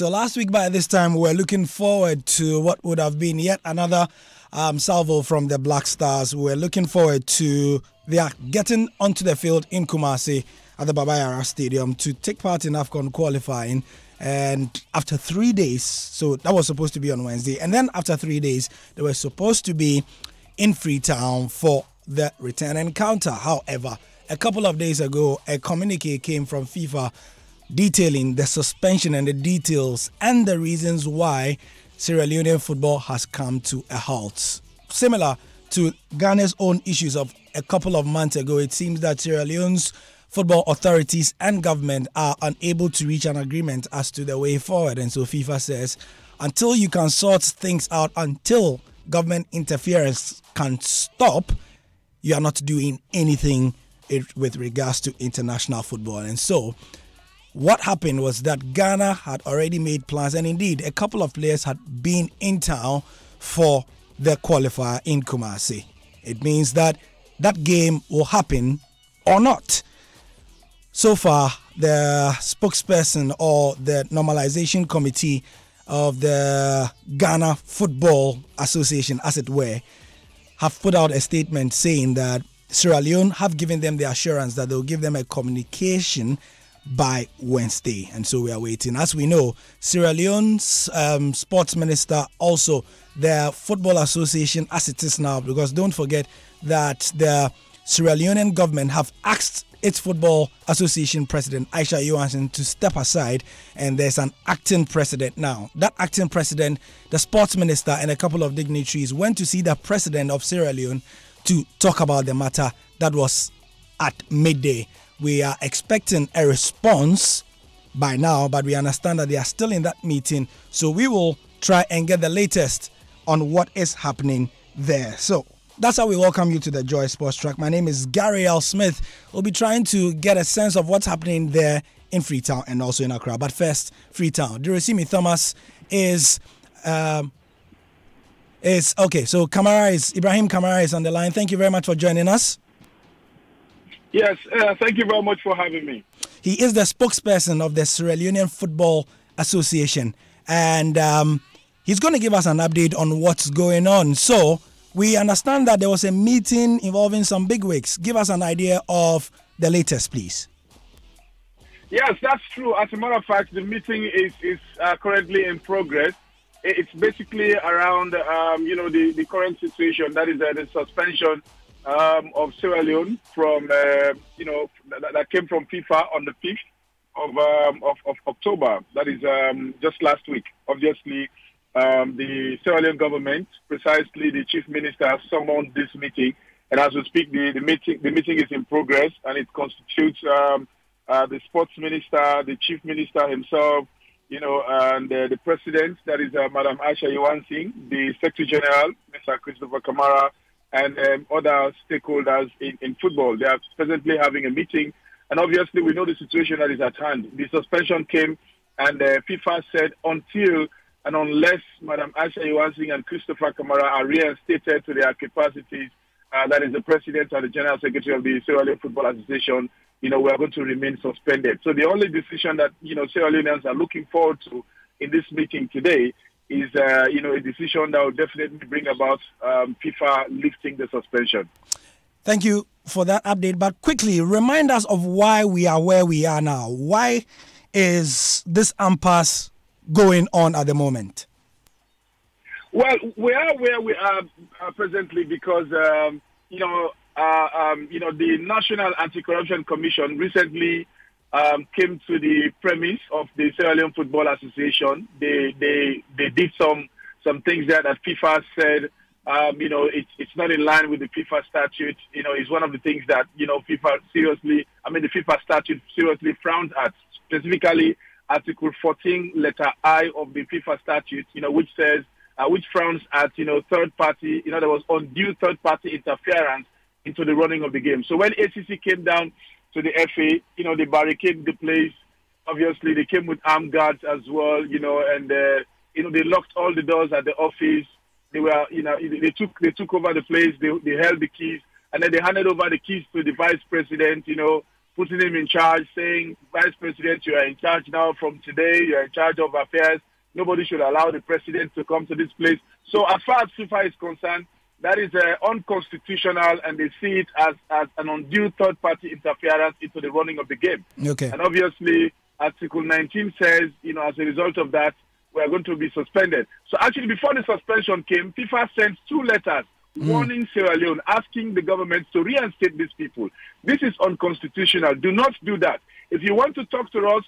So last week by this time, we were looking forward to what would have been yet another salvo from the Black Stars. We were looking forward to their getting onto the field in Kumasi at the Baba Yara Stadium to take part in AFCON qualifying. And after 3 days, so that was supposed to be on Wednesday, and then after 3 days, they were supposed to be in Freetown for the return encounter. However, a couple of days ago, a communique came from FIFA detailing the suspension and the details and the reasons why Sierra Leonean football has come to a halt. Similar to Ghana's own issues of a couple of months ago, it seems that Sierra Leone's football authorities and government are unable to reach an agreement as to the way forward. And so FIFA says, until you can sort things out, until government interference can stop, you are not doing anything with regards to international football. And so what happened was that Ghana had already made plans, and indeed a couple of players had been in town for the qualifier in Kumasi. It means that that game will happen or not. So far, the spokesperson or the normalization committee of the Ghana Football Association, as it were, have put out a statement saying that Sierra Leone have given them the assurance that they'll give them a communication by Wednesday. And so we are waiting. As we know, Sierra Leone's sports minister, also their football association as it is now, because don't forget that the Sierra Leonean government have asked its football association president, Aisha Johansson, to step aside, and there's an acting president now. That acting president, the sports minister, and a couple of dignitaries went to see the president of Sierra Leone to talk about the matter. That was at midday. We are expecting a response by now, but we understand that they are still in that meeting. So we will try and get the latest on what is happening there. So that's how we welcome you to the Joy Sports Track. My name is Gary L. Smith. We'll be trying to get a sense of what's happening there in Freetown and also in Accra. But first, Freetown. Durisimi Thomas is okay. So Ibrahim Kamara is on the line. Thank you very much for joining us. Yes, thank you very much for having me. He is the spokesperson of the Sierra Leonean Football Association, and he's going to give us an update on what's going on. So we understand that there was a meeting involving some bigwigs. Give us an idea of the latest, please. Yes, that's true. As a matter of fact, the meeting is currently in progress. It's basically around, the current situation, that is the suspension of Sierra Leone from, that came from FIFA on the 5th of October. That is just last week. Obviously, the Sierra Leone government, precisely the chief minister, has summoned this meeting, and as we speak, the meeting is in progress, and it constitutes the sports minister, the chief minister himself, and the president, that is Madam Aisha Johansson, the secretary general, Mr. Christopher Kamara, and other stakeholders in football. They are presently having a meeting, and obviously we know the situation that is at hand. The suspension came, and FIFA said until and unless Madam Aisha Johansson and Christopher Kamara are reinstated to their capacities, that is the president and the general secretary of the Sierra Leone Football Association, we are going to remain suspended. So the only decision that, Sierra Leoneans are looking forward to in this meeting today is, a decision that will definitely bring about FIFA lifting the suspension. Thank you for that update. But quickly, remind us of why we are where we are now. Why is this impasse going on at the moment? Well, we are where we are presently because, the National Anti-Corruption Commission recently came to the premise of the Sierra Leone Football Association. They did some things there that FIFA said, it's not in line with the FIFA statute. It's one of the things that, the FIFA statute seriously frowns at, specifically Article 14, letter I of the FIFA statute, which says, which frowns at, third party, in other words, undue third party interference into the running of the game. So when ACC came down to the FA, they barricaded the place. Obviously, they came with armed guards as well, and they locked all the doors at the office. They were, they took over the place. They held the keys, and then they handed over the keys to the vice president, putting him in charge, saying, Vice President, you are in charge now from today. You are in charge of affairs. Nobody should allow the president to come to this place. So as far as FIFA is concerned, that is unconstitutional, and they see it as an undue third-party interference into the running of the game. Okay. And obviously, Article 19 says, as a result of that, we are going to be suspended. So actually, before the suspension came, FIFA sent 2 letters warning Sierra Leone, asking the government to reinstate these people. This is unconstitutional. Do not do that. If you want to talk to us,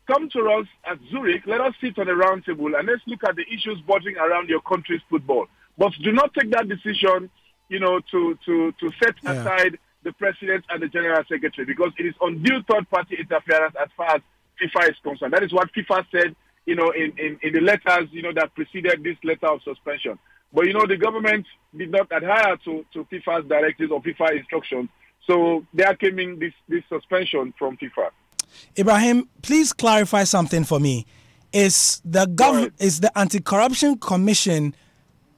come to us at Zurich. Let us sit on a round table and let's look at the issues bothering around your country's football. But do not take that decision, to set aside the president and the general secretary, because it is undue third-party interference as far as FIFA is concerned. That is what FIFA said, in the letters, that preceded this letter of suspension. But, the government did not adhere to FIFA's directives or FIFA instructions. So there came in this suspension from FIFA. Ibrahim, please clarify something for me. Is the Anti-Corruption Commission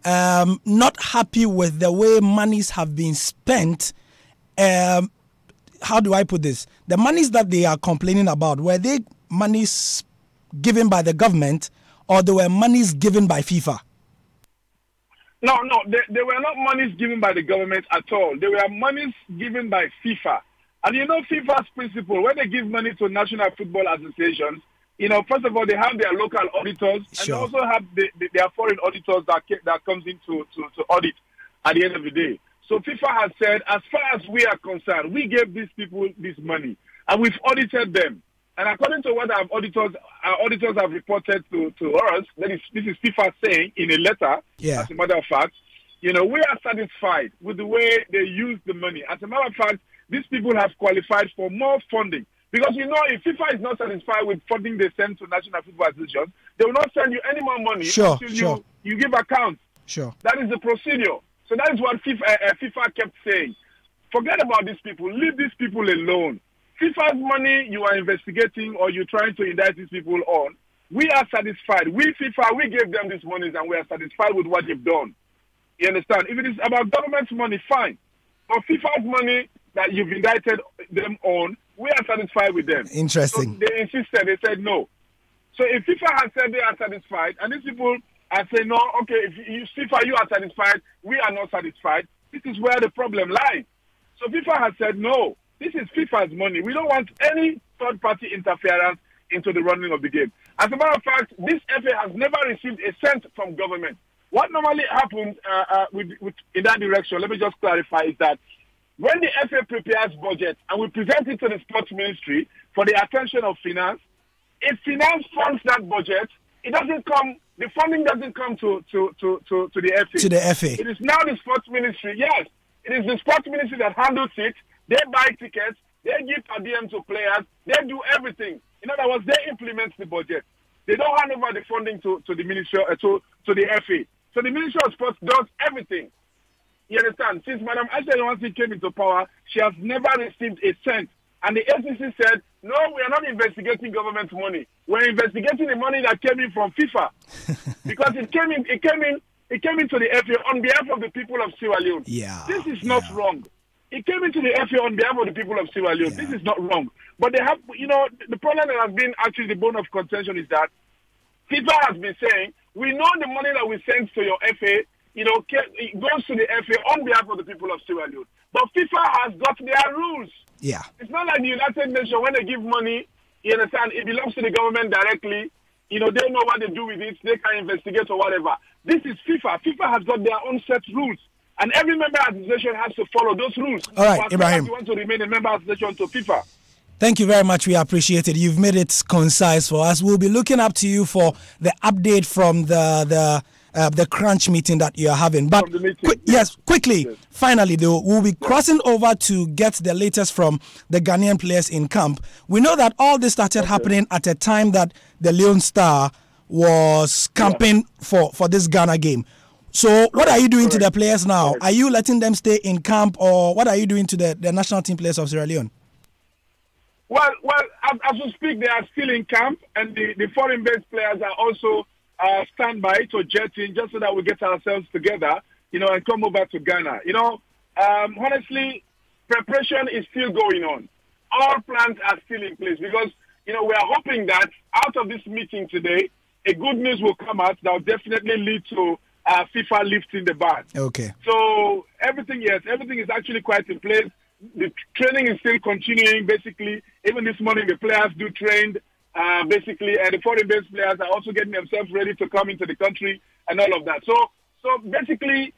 not happy with the way monies have been spent? How do I put this? The monies that they are complaining about, were they monies given by the government, or they were monies given by FIFA? No, they were not monies given by the government at all. They were monies given by FIFA. And FIFA's principle, when they give money to national football associations, first of all, they have their local auditors, and they also have their foreign auditors that comes in to audit at the end of the day. So FIFA has said, as far as we are concerned, we gave these people this money, and we've audited them. And according to what our auditors have reported to us, this is FIFA saying in a letter, as a matter of fact, we are satisfied with the way they use the money. As a matter of fact, these people have qualified for more funding. Because, if FIFA is not satisfied with funding they send to National Football Association, they will not send you any more money until you give accounts. Sure. That is the procedure. So that is what FIFA kept saying. Forget about these people. Leave these people alone. FIFA's money you are investigating or you're trying to indict these people on, we are satisfied. We, FIFA, we gave them this money and we are satisfied with what they've done. You understand? If it is about government's money, fine. But FIFA's money that you've indicted them on, we are satisfied with them. Interesting. So they insisted. They said no. So if FIFA has said they are satisfied, and these people are saying, no, okay, if FIFA, you are satisfied, we are not satisfied, this is where the problem lies. So FIFA has said, no, this is FIFA's money. We don't want any third-party interference into the running of the game. As a matter of fact, this FA has never received a cent from government. What normally happens in that direction, let me just clarify, is that when the FA prepares budget and we present it to the sports ministry for the attention of finance, if finance funds that budget, it doesn't come, the funding doesn't come to the FA. To the FA. It is now the sports ministry, yes. It is the sports ministry that handles it. They buy tickets, they give per diem to players, they do everything. In other words, they implement the budget. They don't hand over the funding to the ministry, to the FA. So the Ministry of Sports does everything. You understand? Since Madam Asha Yawansi came into power, she has never received a cent. And the FCC said, no, we are not investigating government money. We're investigating the money that came in from FIFA. Because it came into the FA on behalf of the people of Sierra Leone. Yeah. This is not wrong. It came into the FA on behalf of the people of Sierra Leone. Yeah. This is not wrong. But they have, the problem that has been actually the bone of contention is that FIFA has been saying, we know the money that we send to your FA, it goes to the FA on behalf of the people of Sierra Leone. But FIFA has got their rules. Yeah. It's not like the United Nations, when they give money, you understand, it belongs to the government directly. They know what they do with it. They can investigate or whatever. This is FIFA. FIFA has got their own set rules. And every member association has to follow those rules. All right, Ibrahim. You want to remain a member association to FIFA. Thank you very much. We appreciate it. You've made it concise for us. We'll be looking up to you for the update from the crunch meeting that you are having. But quickly, finally, though, we'll be crossing over to get the latest from the Ghanaian players in camp. We know that all this started happening at a time that the Leone Star was camping for this Ghana game. So what are you doing to the players now? Are you letting them stay in camp, or what are you doing to the national team players of Sierra Leone? Well, as we speak, they are still in camp, and the foreign-based players are also standby to jet in, just so that we get ourselves together, and come over to Ghana. Honestly, preparation is still going on. all plans are still in place because, we are hoping that out of this meeting today, a good news will come out that will definitely lead to FIFA lifting the ban. Okay. So everything is actually quite in place. The training is still continuing. Basically, even this morning, the players do train. Basically, the foreign-based players are also getting themselves ready to come into the country and all of that. So basically,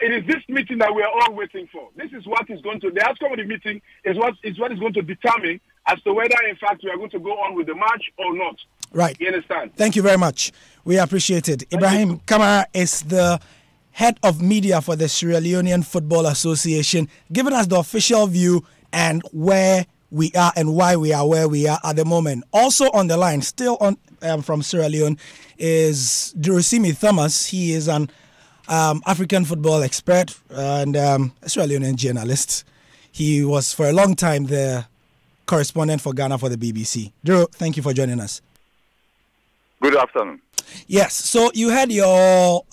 it is this meeting that we are all waiting for. This is what is going to, the outcome of the meeting is what is going to determine as to whether, in fact, we are going to go on with the match or not. Right. You understand? Thank you very much. We appreciate it. Ibrahim Kamara is the head of media for the Sierra Leonean Football Association, giving us the official view and where we are and why we are where we are at the moment. Also on the line, still on from Sierra Leone, is Durosimi Thomas. He is an African football expert and a Sierra Leonean journalist. He was for a long time the correspondent for Ghana for the BBC. Duro, thank you for joining us. Good afternoon. Yes, so you had your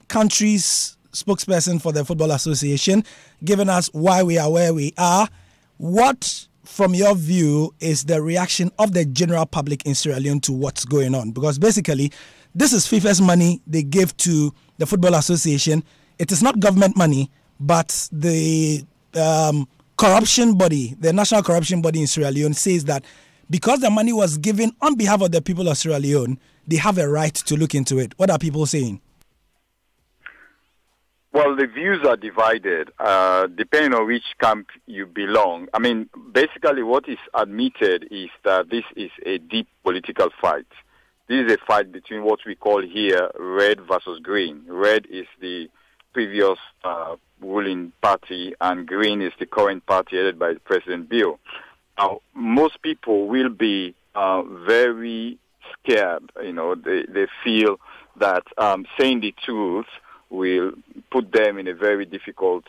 country's spokesperson for the Football Association giving us why we are where we are. What, from your view, is the reaction of the general public in Sierra Leone to what's going on? Because basically, this is FIFA's money they give to the Football Association. It is not government money, but the corruption body, the national corruption body in Sierra Leone, says that because the money was given on behalf of the people of Sierra Leone, they have a right to look into it. What are people saying? Well, the views are divided, depending on which camp you belong. I mean, basically what is admitted is that this is a deep political fight. This is a fight between what we call here red versus green. Red is the previous ruling party, and green is the current party headed by President Bill. Now, most people will be very scared. They feel that saying the truth will put them in a very difficult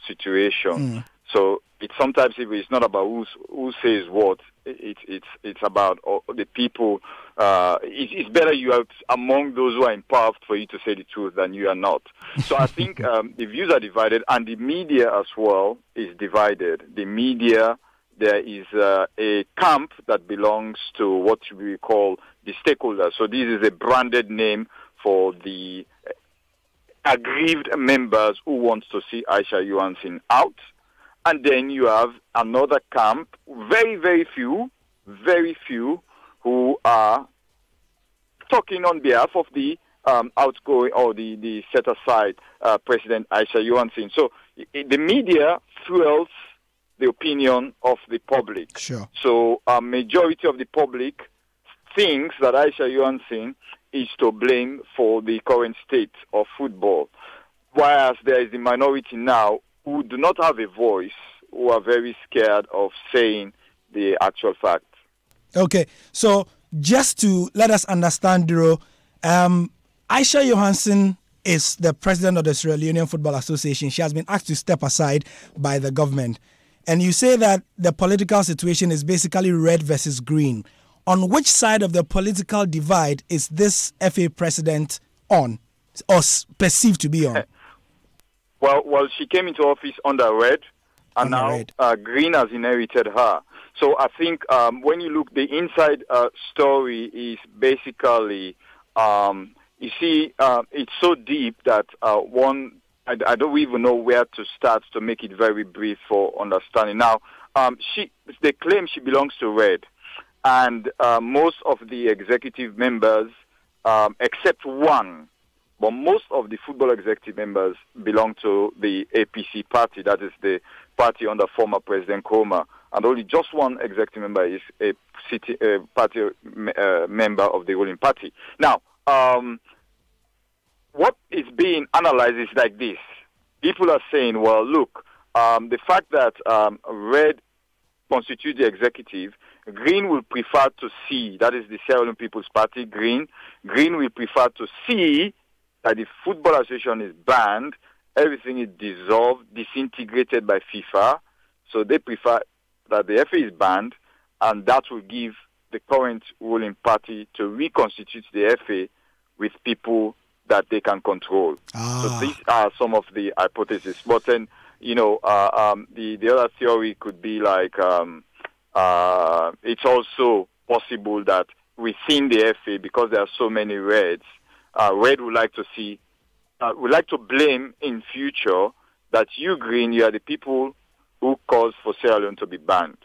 situation. So sometimes it's not about who says what. It's about the people. It's better you are among those who are in power for you to say the truth than you are not. So I think the views are divided, and the media as well is divided. The media, there is a camp that belongs to what we call the stakeholders. So this is a branded name for the aggrieved members who want to see Aisha Johansson out. And then you have another camp, very few, who are talking on behalf of the outgoing or the set-aside President Aisha Johansson. So the media fuels the opinion of the public. Sure. So a majority of the public thinks that Aisha Johansson is to blame for the current state of football, whereas there is the minority now who do not have a voice, who are very scared of saying the actual fact. Okay, so just to let us understand, Duro, Aisha Johansson is the president of the Sierra Leonean Football Association. She has been asked to step aside by the government. And you say that the political situation is basically red versus green. On which side of the political divide is this FA president on, or perceived to be on? Well, she came into office under red, and under now green has inherited her. So I think when you look, the inside story is basically, you see, it's so deep that I don't even know where to start to make it very brief for understanding. Now, they claim she belongs to red, and most of the executive members, except one, but most of the football executive members belong to the APC party, that is the party under former President Nkrumah, and only just one executive member is a party member of the ruling party. Now, what is being analyzed is like this. People are saying, well, look, the fact that red constitutes the executive, green will prefer to see, that is the Sierra Leone People's Party, green will prefer to see that the Football Association is banned, everything is dissolved, disintegrated by FIFA, so they prefer that the FA is banned, and that will give the current ruling party to reconstitute the FA with people that they can control. So these are some of the hypotheses. But then the other theory could be like it's also possible that within the FA, because there are so many Reds, Red would like to see, would like to blame in future that you Green, you are the people who caused for Sierra Leone to be banned.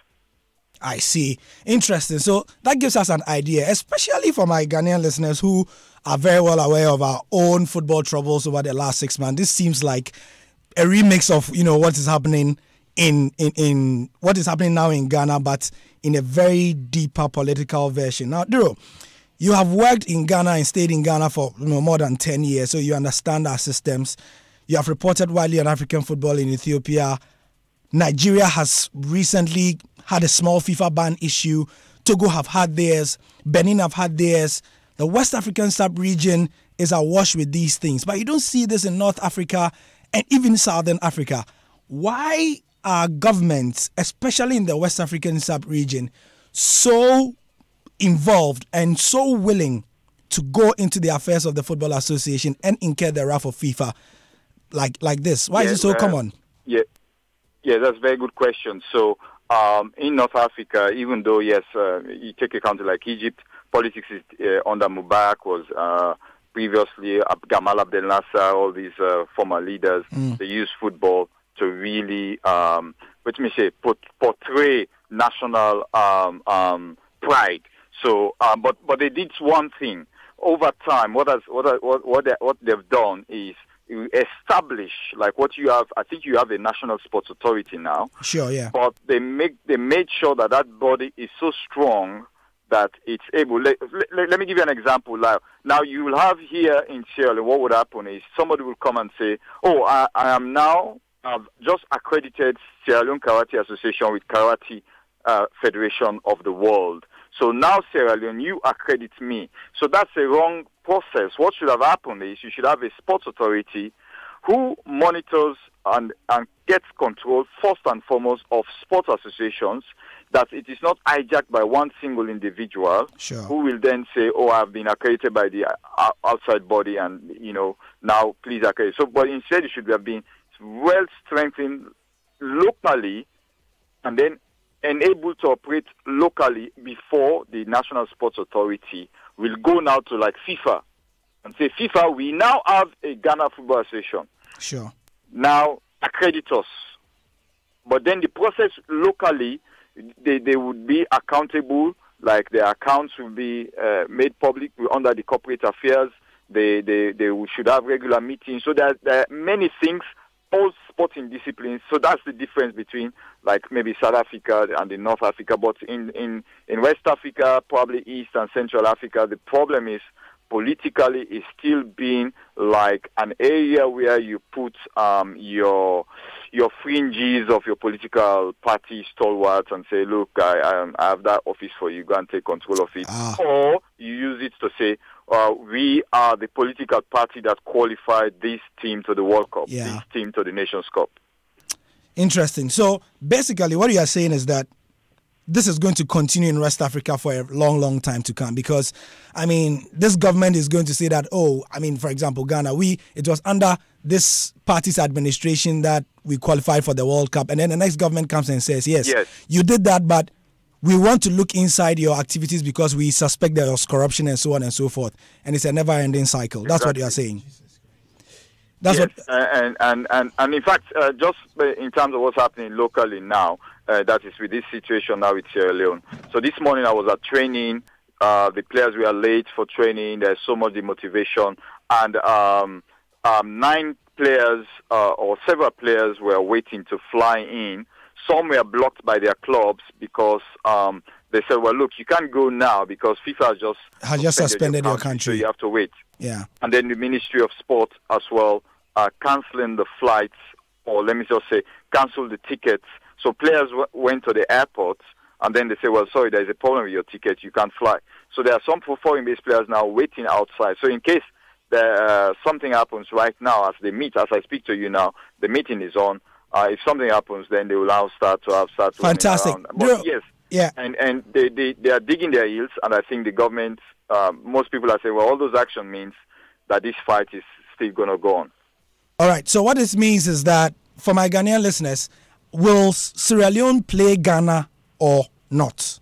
I see. Interesting. So that gives us an idea, especially for my Ghanaian listeners who are very well aware of our own football troubles over the last 6 months. This seems like a remix of what is happening in what is happening now in Ghana, but in a very deeper political version. Now, Duro, you have worked in Ghana and stayed in Ghana for more than 10 years, so you understand our systems. You have reported widely on African football in Ethiopia. Nigeria has recently had a small FIFA ban issue. Togo have had theirs. Benin have had theirs. The West African sub-region is awash with these things. But you don't see this in North Africa and even Southern Africa. Why are governments, especially in the West African sub-region, so involved and so willing to go into the affairs of the Football Association and incur the wrath of FIFA like this? Why is it so common? Yeah, that's a very good question. So, in North Africa, even though, yes, you take a country like Egypt, politics is, under Mubarak was previously Gamal Abdel Nasser, all these former leaders, they use football to really, portray national pride. So, but they did one thing. Over time, what they've done is establish like what you have. I think you have a national sports authority now. Sure, yeah. But they made sure that body is so strong that it's able. Let me give you an example. Now you will have here in Sierra Leone, what would happen is somebody will come and say, "Oh, I am now. I've just accredited Sierra Leone Karate Association with Karate Federation of the World. So now, Sierra Leone, you accredit me." So that's a wrong process. What should have happened is you should have a sports authority who monitors and gets control, first and foremost, of sports associations, that it is not hijacked by one single individual who will then say, "Oh, I've been accredited by the outside body and, now please accredit." So, but instead it should have been well strengthened locally and then enabled to operate locally before the National Sports Authority will go now to like FIFA and say, "FIFA, we now have a Ghana Football Association. Sure. Now accredit us." But then the process locally, they would be accountable, like their accounts will be made public under the corporate affairs. They should have regular meetings. So there are many things, all sporting disciplines. So that's the difference between like maybe South Africa and in North Africa. But in West Africa, probably East and Central Africa, the problem is politically is still being like an area where you put your fringes of your political party stalwarts and say, "Look, I have that office for you, go and take control of it." Or you use it to say, "We are the political party that qualified this team to the World Cup, this team to the Nations Cup." Interesting. So basically what you are saying is that this is going to continue in West Africa for a long, long time to come, because, this government is going to say that, for example, Ghana, it was under this party's administration that we qualified for the World Cup, and then the next government comes and says, yes, you did that, but we want to look inside your activities because we suspect there was corruption and so on and so forth, and it's a never-ending cycle. Exactly. That's what you are saying. That's what. And in fact, just in terms of what's happening locally now, that is with this situation now with Sierra Leone. So this morning I was at training. The players were late for training. There's so much demotivation, and 9 players or several players were waiting to fly in. Some were blocked by their clubs because they said, "Well, look, you can't go now because FIFA has just suspended your country, so you have to wait." Yeah. And then the Ministry of Sport as well cancelling the flights, or let me just say, cancel the tickets. So players went to the airport, and then they say, "Well, sorry, there's a problem with your ticket. You can't fly." So there are some foreign-based players now waiting outside. So in case something happens right now as they meet, as I speak to you now, the meeting is on. If something happens, then they will now start fantastic. But yes, and they are digging their heels, and I think the government, most people are saying, well, all those action means that this fight is still going to go on. All right. So what this means is that for my Ghanaian listeners, will Sierra Leone play Ghana or not?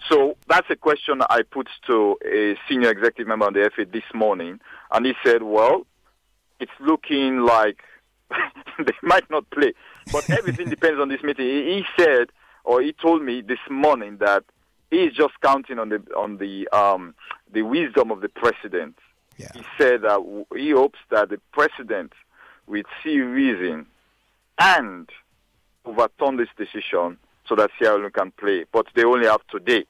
So that's a question I put to a senior executive member of the FA this morning, and he said, well, it's looking like they might not play. But everything depends on this meeting. He said, or he told me this morning that he is just counting on the wisdom of the president. Yeah. He said that he hopes that the president will see reason and overturn this decision so that Sierra Leone can play. But they only have today.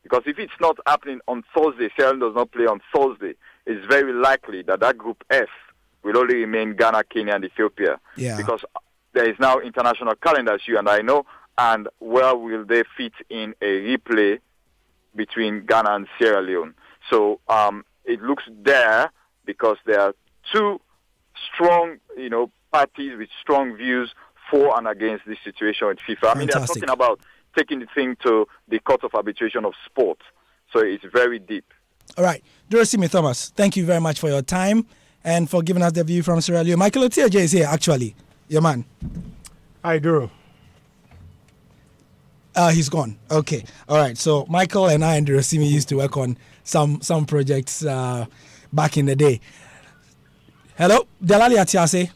Because if it's not happening on Thursday, Sierra Leone does not play on Thursday, it's very likely that Group F will only remain Ghana, Kenya, and Ethiopia. Yeah. Because there is now international calendar, as you and I know, and where will they fit in a replay between Ghana and Sierra Leone? So it looks there because there are two strong, parties with strong views for and against this situation with FIFA. Fantastic. I mean, they're talking about taking the thing to the Court of Arbitration of Sport. So it's very deep. All right. Dorosimi Thomas, thank you very much for your time and for giving us the view from Sierra Leone. Michael Otieje is here, actually. Your man. Hi, Duro. He's gone. Okay. All right. So Michael and I and Dorosimi used to work on some projects back in the day. Hello, Delali Atiase.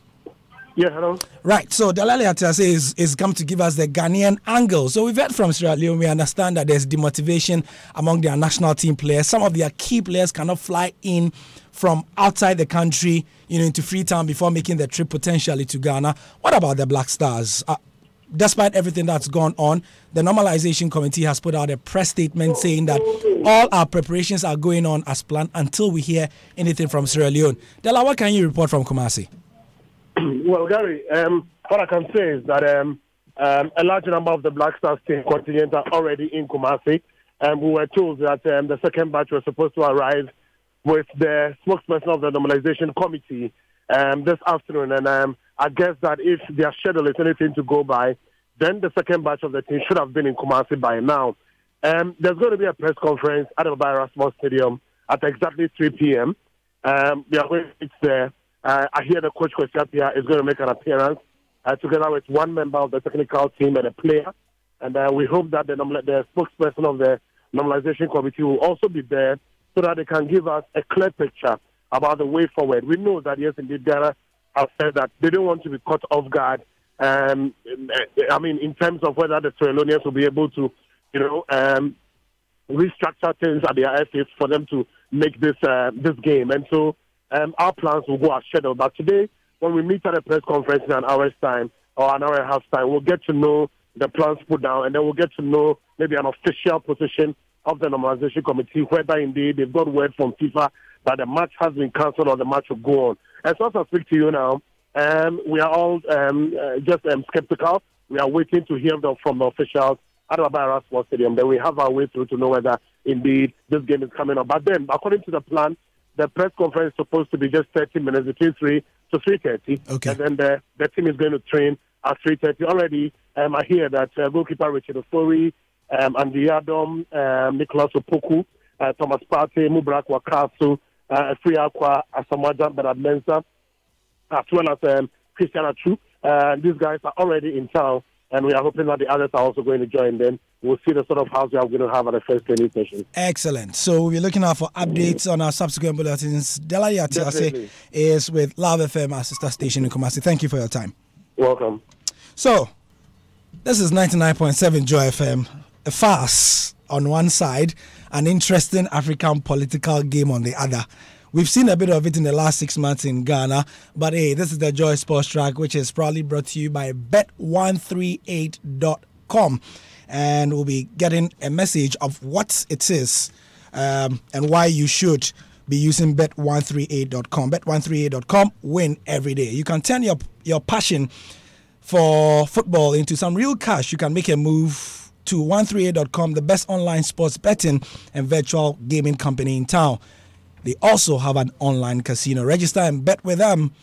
Yeah, hello. Right, so Delali Atiase is come to give us the Ghanaian angle. So we've heard from Sierra Leone, we understand that there's demotivation among their national team players. Some of their key players cannot fly in from outside the country, into Freetown before making the trip potentially to Ghana. What about the Black Stars? Despite everything that's gone on, the Normalization Committee has put out a press statement saying that all our preparations are going on as planned until we hear anything from Sierra Leone. Dela, what can you report from Kumasi? Well, Gary, what I can say is that a large number of the Black Stars team contingent are already in Kumasi. We were told that the second batch was supposed to arrive with the spokesperson of the Normalization Committee this afternoon. And I guess that if their schedule is anything to go by, then the second batch of the team should have been in Kumasi by now. There's going to be a press conference at the Baira Sports Stadium at exactly 3 p.m. We are going to reach there. I hear the coach Kwesiapia is going to make an appearance together with one member of the technical team and a player. And we hope that the spokesperson of the Normalization Committee will also be there so that they can give us a clear picture about the way forward. We know that, yes, indeed, Ghana have said that they don't want to be caught off guard. In terms of whether the Sierra Leoneans will be able to, restructure things at their FAs for them to make this game. And so our plans will go as scheduled. But today, when we meet at a press conference in an hour's time or an hour and a half time, we'll get to know the plans put down, and then we'll get to know maybe an official position of the Normalization Committee, whether indeed they've got word from FIFA that the match has been cancelled or the match will go on. And so as I speak to you now, we are all just skeptical. We are waiting to hear from the officials at the Baira Sports Stadium. Then we have our way through to know whether indeed this game is coming up. But then, according to the plan, the press conference is supposed to be just 30 minutes, between 3 to 3:30. Okay. And then the team is going to train at 3:30. Already, I hear that goalkeeper Richard Ofori, Andy Adam, Nicholas Opoku, Thomas Partey, Mubrak Wakasu, Free Aqua, Asamaja Benadmensa, as well as Christian Achu. These guys are already in town, and we are hoping that the others are also going to join them. We'll see the sort of house we are going to have at the first training session. Excellent. So we're looking out for updates on our subsequent bulletins. Delali Atiase is with Love FM, our sister station in Kumasi. Thank you for your time. Welcome. So, this is 99.7 Joy FM. A farce on one side, an interesting African political game on the other. We've seen a bit of it in the last 6 months in Ghana, but hey, this is the Joy Sports Track, which is proudly brought to you by bet138.com. And we'll be getting a message of what it is and why you should be using bet138.com. Bet138.com, win every day. You can turn your passion for football into some real cash. You can make a move to 138.com, the best online sports betting and virtual gaming company in town. They also have an online casino. Register and bet with them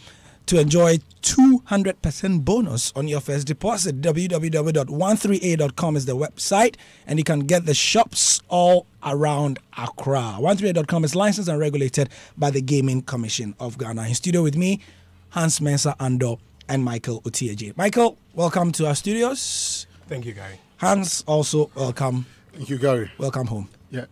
to enjoy 200% bonus on your first deposit. www.138.com is the website, and you can get the shops all around Accra. 138.com is licensed and regulated by the Gaming Commission of Ghana. In studio with me, Hans Mensah Ando and Michael Otieje. Michael, welcome to our studios. Thank you, Gary. Hans, also welcome. Thank you, Gary. Welcome home. Yeah.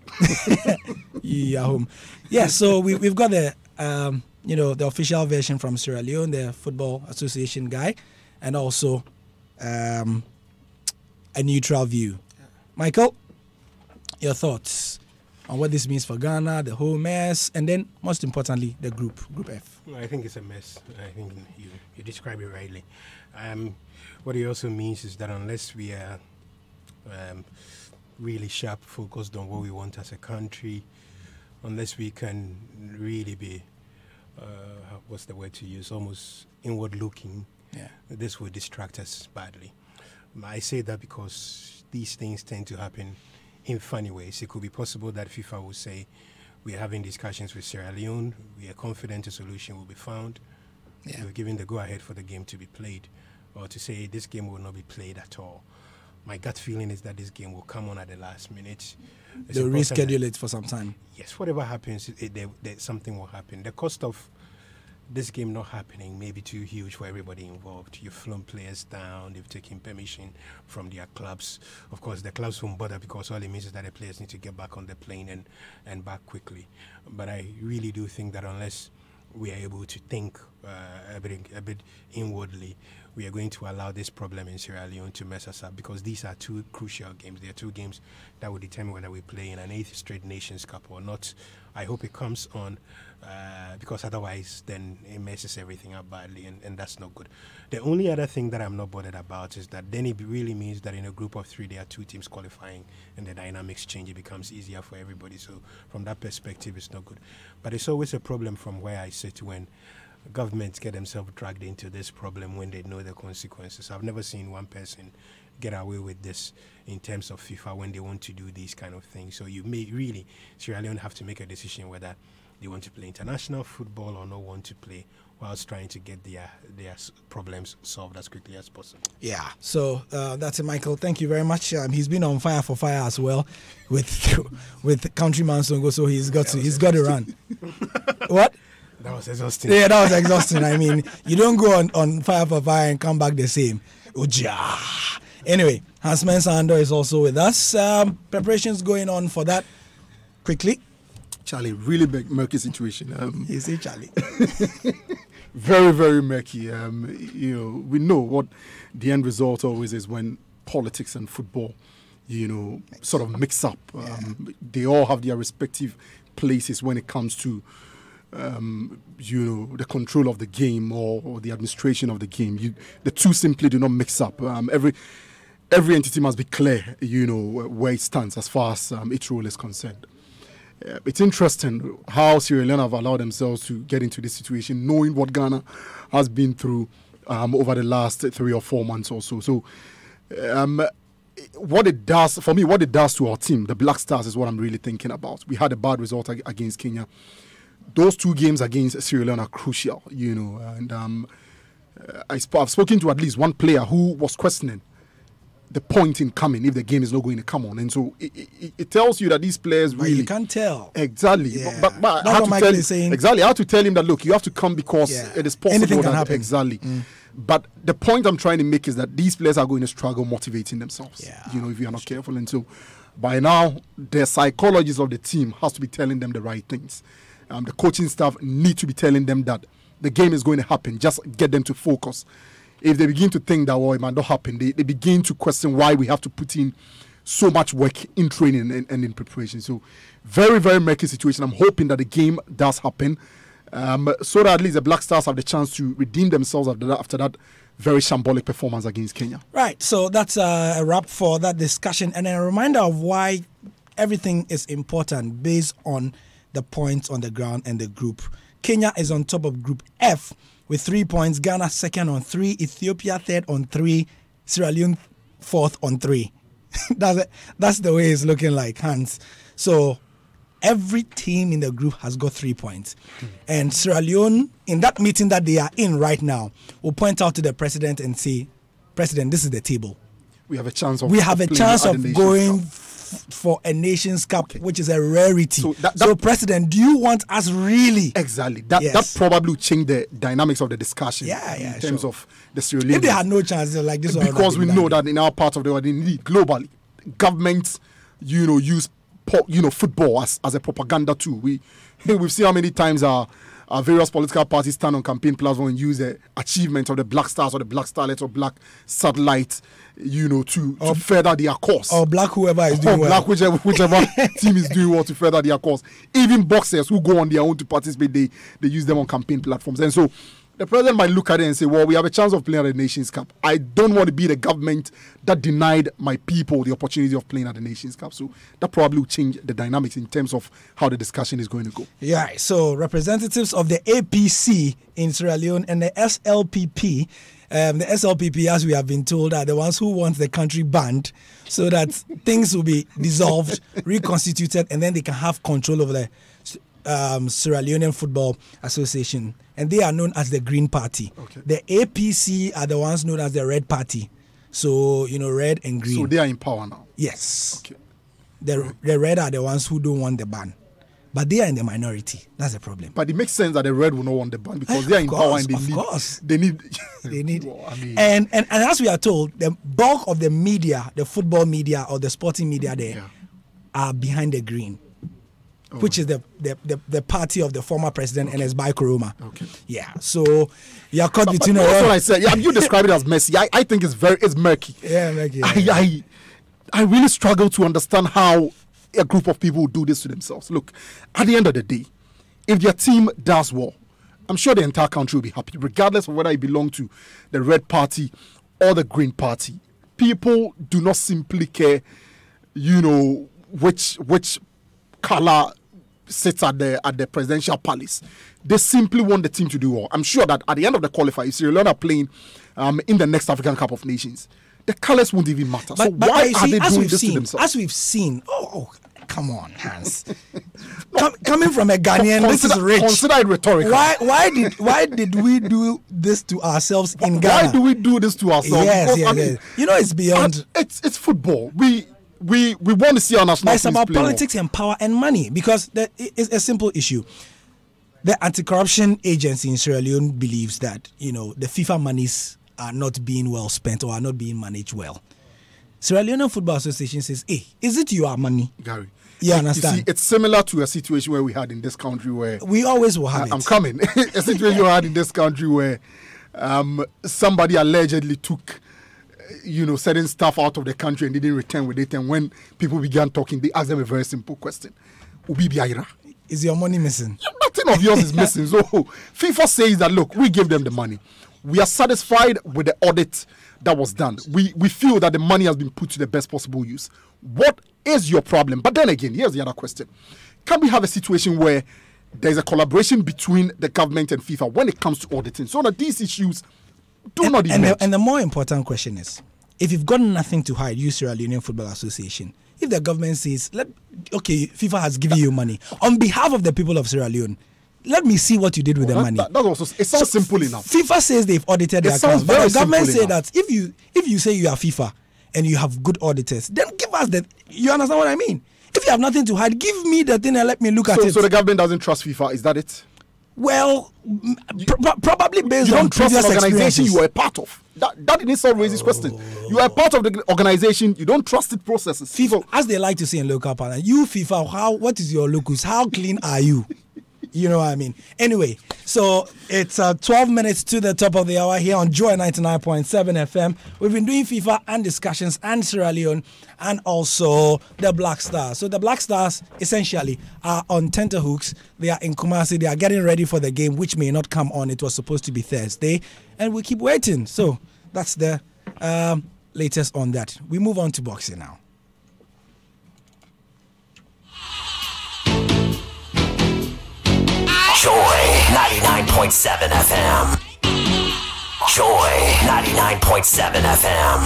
You are home. Yeah, so we've got the the official version from Sierra Leone, the Football Association guy, and also a neutral view. Michael, your thoughts on what this means for Ghana, the whole mess, and then most importantly, the Group F. I think it's a mess. I think you describe it rightly. What it also means is that unless we are really sharp, focused on what we want as a country, unless we can really be, what's the word to use, almost inward looking, this will distract us badly. I say that because these things tend to happen in funny ways. It could be possible that FIFA will say, we're having discussions with Sierra Leone, we are confident a solution will be found. We're giving the go-ahead for the game to be played, or to say this game will not be played at all. My gut feeling is that this game will come on at the last minute. They'll reschedule it for some time. Yes, whatever happens, something will happen. The cost of this game not happening may be too huge for everybody involved. You've flown players down, they've taken permission from their clubs. Of course, the clubs won't bother because all it means is that the players need to get back on the plane and back quickly. But I really do think that unless we are able to think a bit inwardly, we are going to allow this problem in Sierra Leone to mess us up, because these are two crucial games. They are two games that will determine whether we play in an 8th straight Nations Cup or not. I hope it comes on because otherwise then it messes everything up badly, and that's not good. The only other thing that I'm not bothered about is that then it really means that in a group of 3 there are 2 teams qualifying and the dynamics change. It becomes easier for everybody. So from that perspective, it's not good. But it's always a problem from where I sit when governments get themselves dragged into this problem when they know the consequences. I've never seen one person get away with this in terms of FIFA when they want to do these kind of things. So you may really, Sierra Leone have to make a decision whether they want to play international football or not want to play, whilst trying to get their problems solved as quickly as possible. Yeah, so that's it, Michael. Thank you very much. He's been on fire for fire as well with Countryman Songo, so he's got to run. What? That was exhausting. Yeah, that was exhausting. I mean, you don't go on fire for fire and come back the same. Uja. Anyway, Hans Mensah is also with us. Preparations going on for that. Quickly. Charlie, really murky situation. You say Charlie. Very, very murky. We know what the end result always is when politics and football, sort of mix up. They all have their respective places when it comes to the control of the game or the administration of the game. The two simply do not mix up. Every entity must be clear, where it stands as far as its role is concerned. It's interesting how Sierra Leone have allowed themselves to get into this situation, knowing what Ghana has been through over the last 3 or 4 months or so. So, what it does to our team, the Black Stars, is what I'm really thinking about. We had a bad result against Kenya. Those 2 games against Sierra Leone are crucial, and I've spoken to at least one player who was questioning the point in coming if the game is not going to come on, and so it tells you that these players really, you can't tell exactly. Yeah. But I have to tell him that look, you have to come because it is possible. Anything can that happen. Exactly. But the point I'm trying to make is that these players are going to struggle motivating themselves. If you are not careful, and so by now the psychologist of the team has to be telling them the right things. The coaching staff need to be telling them that the game is going to happen. Just get them to focus. If they begin to think that, it might not happen, they begin to question why we have to put in so much work in training and in preparation. So very, very murky situation. I'm hoping that the game does happen so that at least the Black Stars have the chance to redeem themselves after that very shambolic performance against Kenya. Right, so that's a wrap for that discussion, and a reminder of why everything is important based on the points on the ground and the group. Kenya is on top of Group F with 3 points. Ghana second on 3. Ethiopia third on 3. Sierra Leone fourth on 3. That's the way it's looking like, Hans. So every team in the group has got 3 points. And Sierra Leone, in that meeting that they are in right now, will point out to the president and say, President, this is the table. We have a chance of going for a Nations Cup, which is a rarity. So, President, do you want us really? Exactly. That probably will change the dynamics of the discussion in terms of the Sierra Leone. If they had no chance like this, because we know that in our part of the world, indeed, globally, governments, use football as a propaganda tool. We've seen how many times our various political parties stand on campaign platforms and use the achievements of the Black Stars or the Black Starlets or Black Satellites, to further their cause. Or Black whoever is doing well. Black whichever team is doing well to further their cause. Even boxers who go on their own to participate, they use them on campaign platforms. And so the president might look at it and say, well, we have a chance of playing at the Nations Cup. I don't want to be the government that denied my people the opportunity of playing at the Nations Cup. So that probably will change the dynamics in terms of how the discussion is going to go. Yeah, so representatives of the APC in Sierra Leone and the SLPP, the SLPP, as we have been told, are the ones who want the country banned so that things will be dissolved, reconstituted, and then they can have control over the Sierra Leonean Football Association, and they are known as the Green Party. Okay. The APC are the ones known as the Red Party. So, red and green. So they are in power now? Yes. Okay. The Red are the ones who don't want the ban. But they are in the minority. That's the problem. But it makes sense that the Red will not want the ban because they are in power and they need. They need. Well, I mean, and as we are told, the bulk of the media, the football media or the sporting media there, are behind the Green. Which is the party of the former president Ernest Bai Koroma. Okay. Yeah. So you are caught between. That's what I said. Yeah, you describe it as messy. I think it's murky. Yeah, murky. Yeah. I really struggle to understand how a group of people do this to themselves. Look, at the end of the day, if their team does well, I'm sure the entire country will be happy, regardless of whether it belongs to the Red Party or the Green Party. People do not simply care, which color sits at the presidential palace. They simply want the team to do well. I'm sure that at the end of the qualifier, if Sierra Leone are playing in the next African Cup of Nations, the colors won't even matter. So why are they doing this to themselves? As we've seen, come on, Hans. Coming from a Ghanaian, this is rich. Consider it rhetorical. Why did we do this to ourselves in Ghana? Why do we do this to ourselves? Yes, yes. It's beyond. It's football. We want to see our national teams it's about play politics and power and money, because it's a simple issue. The anti-corruption agency in Sierra Leone believes that the FIFA monies are not being well spent or are not being managed well. Sierra Leone Football Association says, "Hey, is it your money?" Gary, you understand? You see, it's similar to a situation where we had in this country where we always will have. I'm coming. A situation we had in this country where somebody allegedly took certain stuff out of the country and didn't return with it. And when people began talking, they asked them a very simple question: Ubi Biaira? Is your money missing? Nothing of yours is missing. So FIFA says that, look, we gave them the money. We are satisfied with the audit that was done. We feel that the money has been put to the best possible use. What is your problem? But then again, here's the other question. Can we have a situation where there's a collaboration between the government and FIFA when it comes to auditing, so that these issues do not emerge? And the more important question is, if you've got nothing to hide, use Sierra Leone Football Association. If the government says, FIFA has given you money on behalf of the people of Sierra Leone, let me see what you did with the money. That also, it sounds simple enough. FIFA says they've audited their accounts, but the government say that if you say you are FIFA and you have good auditors, then give us that. You understand what I mean? If you have nothing to hide, give me the thing and let me look at it. So the government doesn't trust FIFA, is that it? Well, probably based on previous an organization experiences. you are a part of. That in itself raises question. You are a part of the organization, you don't trust its processes. FIFA, as they like to say in local parlance, you FIFA, what is your locus? How clean are you? You know what I mean? Anyway, so it's 12 minutes to the top of the hour here on Joy 99.7 FM. We've been doing FIFA and discussions and Sierra Leone and also the Black Stars. So the Black Stars essentially are on tenterhooks. They are in Kumasi. They are getting ready for the game, which may not come on. It was supposed to be Thursday. And we keep waiting. So that's the latest on that. We move on to boxing now. Joy 99.7 FM. Joy 99.7 FM.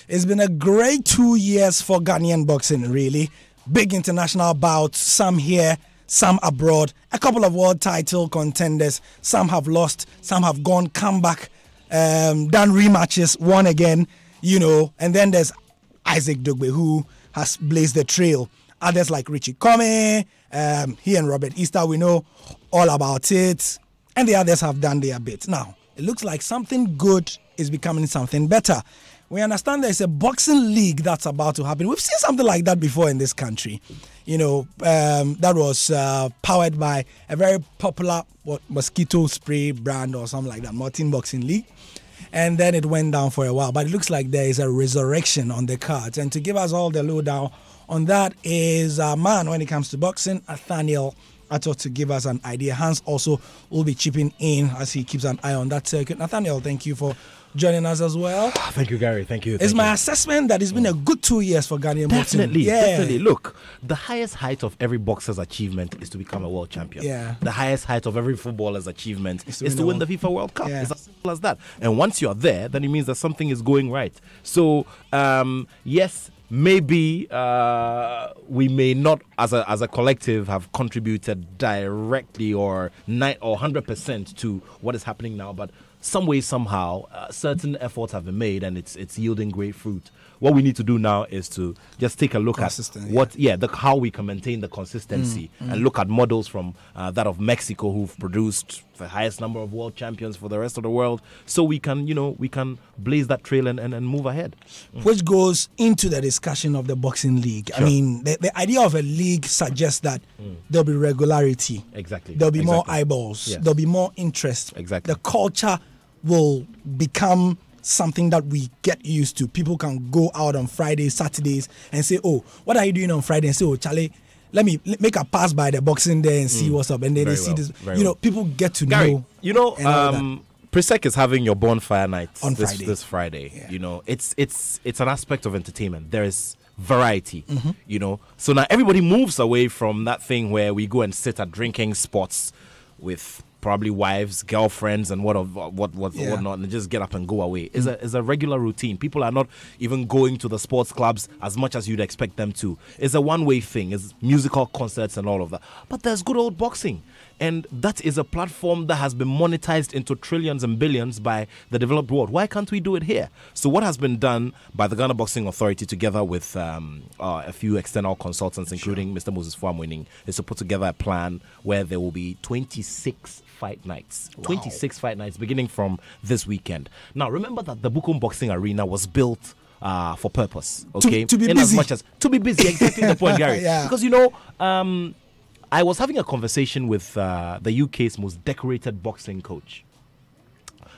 It's been a great 2 years for Ghanaian boxing, really. Big international bouts, some here, some abroad. A couple of world title contenders. Some have lost, some have come back, done rematches, won again. and then there's Isaac Dugbe, who has blazed the trail. Others like Richie Comey, he and Robert Easter, we know all about it. And the others have done their bit. Now, it looks like something good is becoming something better. We understand there's a boxing league that's about to happen. We've seen something like that before in this country. That was powered by a very popular mosquito spray brand or something like that, Martin Boxing League. And then it went down for a while. But it looks like there is a resurrection on the cards. And to give us all the lowdown on that is a man when it comes to boxing, Nathaniel Ato, to give us an idea. Hans also will be chipping in as he keeps an eye on that circuit. Nathaniel, thank you for joining us as well. Thank you, Gary. Thank you. It's my assessment that it's been a good 2 years for Ghanaian boxing. Definitely. Look, the highest height of every boxer's achievement is to become a world champion. Yeah. The highest height of every footballer's achievement is to win the FIFA World Cup. Yeah. It's as simple as that. And once you're there, then it means that something is going right. So, yes, maybe we may not, as a collective, have contributed directly or 100% to what is happening now, but some way, somehow, certain efforts have been made, and it's yielding great fruit. What we need to do now is to just take a look at how we can maintain the consistency and look at models from that of Mexico, who've produced the highest number of world champions for the rest of the world, so we can blaze that trail and move ahead. Which goes into the discussion of the boxing league. Sure. I mean, the idea of a league suggests that there'll be regularity. Exactly. There'll be more eyeballs. Yes. There'll be more interest. Exactly. The culture will become something that we get used to. People can go out on Fridays, Saturdays, and say, "Oh, what are you doing on Friday?" And say, "Oh, Charlie, let me make a pass by the boxing there and see what's up." And then they see this. People get to Gary, know. Presec is having your bonfire night on this Friday. Yeah. It's an aspect of entertainment. There is variety. So now everybody moves away from that thing where we go and sit at drinking spots with probably wives, girlfriends, and whatnot, and just get up and go away. It's a regular routine. People are not even going to the sports clubs as much as you'd expect them to. It's a one-way thing. It's musical concerts and all of that. But there's good old boxing. And that is a platform that has been monetized into trillions and billions by the developed world. Why can't we do it here? So what has been done by the Ghana Boxing Authority together with a few external consultants, including Mr. Moses Fuamwining, is to put together a plan where there will be 26 fight nights. Wow. 26 fight nights beginning from this weekend. Now, remember that the Bukum Boxing Arena was built for purpose, okay? To be in busy. as much as to be busy, exactly the point, Gary. Yeah. Because I was having a conversation with the UK's most decorated boxing coach.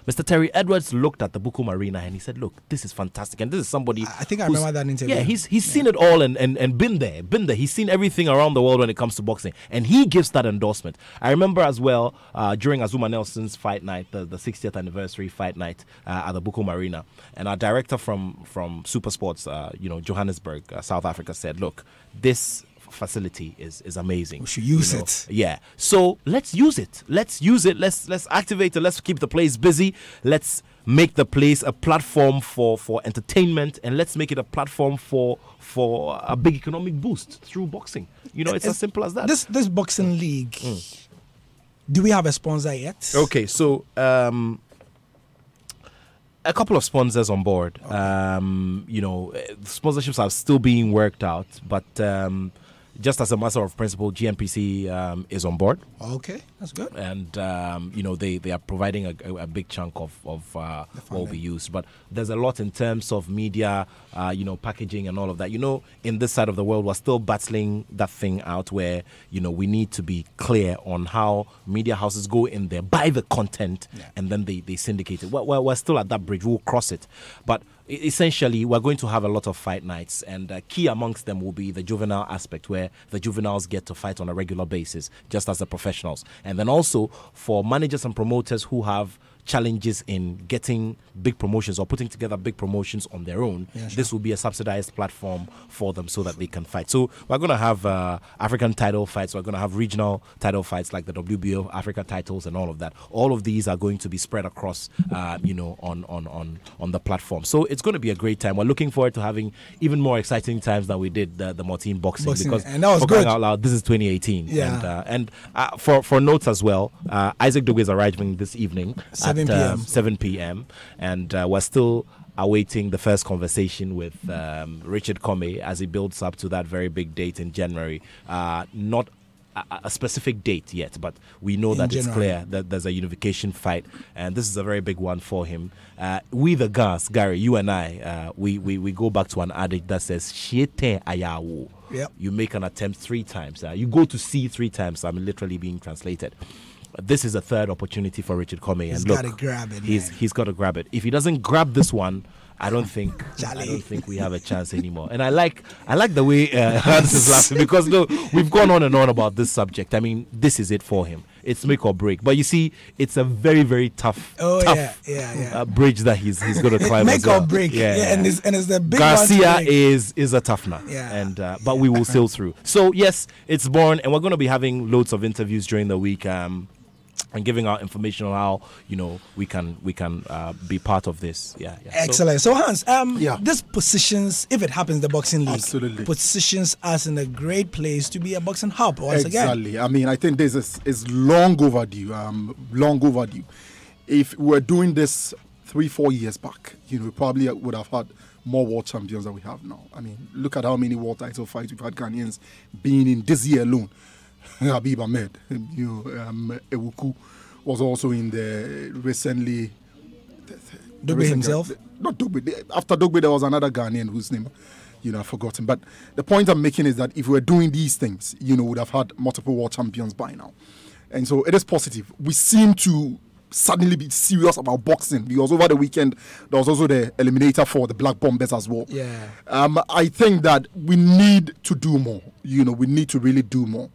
Mr. Terry Edwards looked at the Bukum Arena and he said, "Look, this is fantastic." And this is somebody I think I remember that interview. Yeah, he's seen it all and been there. He's seen everything around the world when it comes to boxing. And he gives that endorsement. I remember as well during Azuma Nelson's fight night, the 60th anniversary fight night at the Bukum Arena. And our director from Super Sports, Johannesburg, South Africa, said, "Look, this facility is amazing. We should use it." Yeah. So let's use it. Let's activate it. Let's keep the place busy. Let's make the place a platform for entertainment, and let's make it a platform for a big economic boost through boxing. It's as simple as that. This boxing league, do we have a sponsor yet? Okay, so a couple of sponsors on board. Okay. Sponsorships are still being worked out, but just as a matter of principle, GNPC is on board. Okay, that's good. And they are providing a big chunk of what will be used. But there's a lot in terms of media, packaging and all of that. In this side of the world, we're still battling that thing out where we need to be clear on how media houses go in there, buy the content, and then they syndicate it. We're still at that bridge. We'll cross it, but essentially, we're going to have a lot of fight nights, and key amongst them will be the juvenile aspect, where the juveniles get to fight on a regular basis, just as the professionals. And then also for managers and promoters who have challenges in getting big promotions or putting together big promotions on their own, this will be a subsidized platform for them so that they can fight. So we're going to have African title fights. We're going to have regional title fights like the WBO Africa titles and all of that. All of these are going to be spread across, on the platform. So it's going to be a great time. We're looking forward to having even more exciting times than we did the Martin boxing because and that was for good. crying out loud, this is 2018. Yeah. And for notes as well, Isaac Dugbe is arriving this evening at 7 p.m. 7 p.m. And we're still awaiting the first conversation with Richard Comey as he builds up to that very big date in January. Not a specific date yet, but we know that it's clear that there's a unification fight, and this is a very big one for him. We the guys, Gary, you and I, we go back to an adage that says "Shete ayawo." Yep. You make an attempt 3 times. You go to sea 3 times. I'm literally being translated. This is a third opportunity for Richard Comey, and look, got to grab it. He's got to grab it. If he doesn't grab this one, I don't think we have a chance anymore. And I like the way Hans is laughing, because no, we've gone on and on about this subject. I mean, this is it for him. It's make or break. But you see, it's a very, very tough bridge that he's going to climb. Make or break. And it's the big Garcia is a tough nut. But we will sail through. So yes, it's born, and we're going to be having loads of interviews during the week. And giving out information on how we can be part of this. Excellent. So Hans, this positions, if it happens, the boxing league positions us in a great place to be a boxing hub once again. Exactly. I mean, I think this is long overdue. Long overdue. If we were doing this 3-4 years back, we probably would have had more world champions than we have now. I mean, look at how many world title fights we've had Ghanaians being in this year alone. Habib Ahmed, Ewuku was also in the recently. Dogbe himself? Not Dogbe. After Dogbe, there was another Ghanaian whose name, I've forgotten. But the point I'm making is that if we were doing these things, we would have had multiple world champions by now. And so it is positive. We seem to suddenly be serious about boxing, because over the weekend there was also the eliminator for the Black Bombers as well. I think that we need to do more. We need to really do more.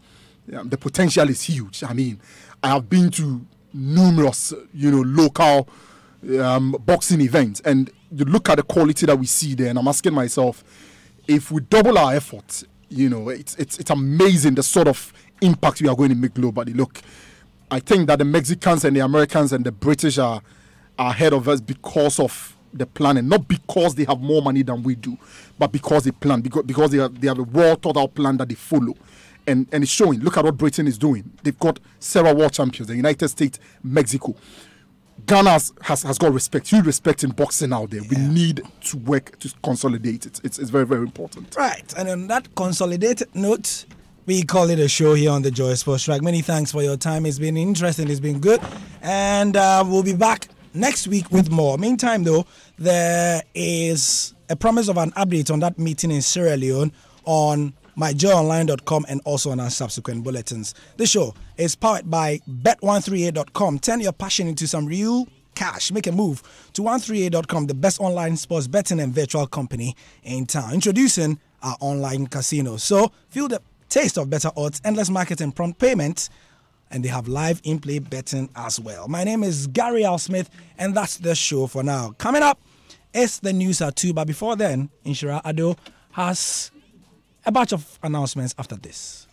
The potential is huge. I mean, I have been to numerous, local boxing events, and you look at the quality that we see there, and I'm asking myself, if we double our efforts, it's amazing the sort of impact we are going to make globally. Look, I think that the Mexicans and the Americans and the British are ahead of us because of the planning, not because they have more money than we do, but because they plan, because they have a well thought out plan that they follow. And it's showing. Look at what Britain is doing. They've got several world champions, the United States, Mexico. Ghana has got respect, huge respect in boxing out there. We need to work to consolidate it. It's very, very important. Right. And on that consolidated note, we call it a show here on the Joy Sports Track. Many thanks for your time. It's been interesting. It's been good. And we'll be back next week with more. Meantime, though, there is a promise of an update on that meeting in Sierra Leone on myjoyonline.com and also on our subsequent bulletins. The show is powered by bet138.com. Turn your passion into some real cash. Make a move to 138.com, the best online sports betting and virtual company in town. Introducing our online casino. So feel the taste of better odds, endless market and prompt payment, and they have live in-play betting as well. My name is Gary Al Smith, and that's the show for now. Coming up is the news at 2, but before then, Inshira Ado has a batch of announcements after this.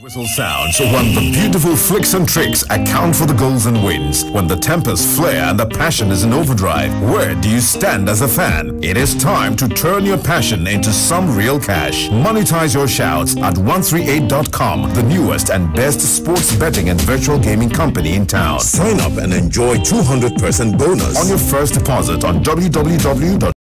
Whistle sounds when the beautiful flicks and tricks account for the goals and wins. When the tempers flare and the passion is in overdrive, where do you stand as a fan? It is time to turn your passion into some real cash. Monetize your shouts at 138.com, the newest and best sports betting and virtual gaming company in town. Sign up and enjoy 200% bonus on your first deposit on www.